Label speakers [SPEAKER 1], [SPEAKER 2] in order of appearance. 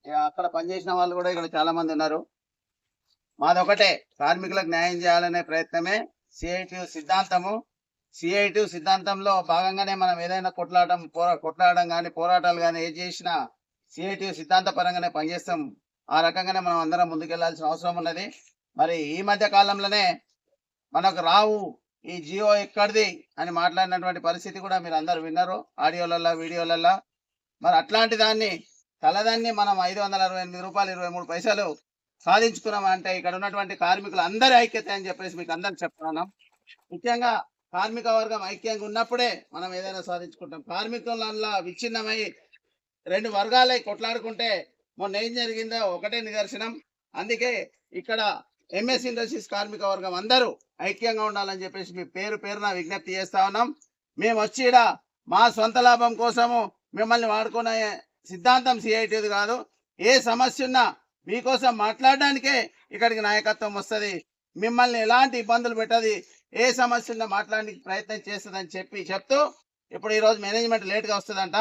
[SPEAKER 1] అక్కడ పనిచేసిన వాళ్ళు కూడా ఇక్కడ చాలా మంది ఉన్నారు. మాదొకటే, కార్మికులకు న్యాయం చేయాలనే ప్రయత్నమే సిఐటియు సిద్ధాంతము. సిఐటియు సిద్ధాంతంలో భాగంగానే మనం ఏదైనా కొట్లాడడం కానీ పోరాటాలు కానీ ఏది చేసినా సిఐటియు సిద్ధాంత పరంగానే పనిచేస్తాం. ఆ రకంగానే మనం అందరం ముందుకెళ్లాల్సిన అవసరం ఉన్నది. మరి ఈ మధ్య కాలంలోనే మనకు రావు ఈ జియో ఎక్కడిది అని మాట్లాడినటువంటి పరిస్థితి కూడా మీరు అందరు విన్నారు ఆడియోలల్లో వీడియోలల్లో. మరి అట్లాంటి దాన్ని కలదాన్ని మనం 568 రూపాయలు 23 పైసలు సాధించుకున్నాం అంటే ఇక్కడ ఉన్నటువంటి కార్మికులు అందరి ఐక్యత అని చెప్పేసి మీకు అందరికి చెప్తున్నాం. ముఖ్యంగా కార్మిక వర్గం ఐక్యంగా ఉన్నప్పుడే మనం ఏదైనా సాధించుకుంటాం. కార్మికుల విచ్ఛిన్నమై రెండు వర్గాలై కొట్లాడుకుంటే మొన్న ఏం జరిగిందో ఒకటే నిదర్శనం. అందుకే ఇక్కడ ఎంఎస్ ఇండస్ట్రీస్ కార్మిక వర్గం అందరూ ఐక్యంగా ఉండాలని చెప్పేసి మీ పేరున విజ్ఞప్తి చేస్తా ఉన్నాం. మేము వచ్చి ఈడ మా సొంత లాభం కోసము మిమ్మల్ని వాడుకునే సిద్ధాంతం సిఐటిది కాదు. ఏ సమస్య ఉన్నా మీకోసం మాట్లాడడానికే ఇక్కడికి నాయకత్వం వస్తుంది. మిమ్మల్ని ఎలాంటి ఇబ్బందులు పెట్టది, ఏ సమస్య ఉన్నా మాట్లాడడానికి ప్రయత్నం చేస్తుందని చెప్తూ ఇప్పుడు ఈరోజు మేనేజ్మెంట్ లేట్గా వస్తుందంట.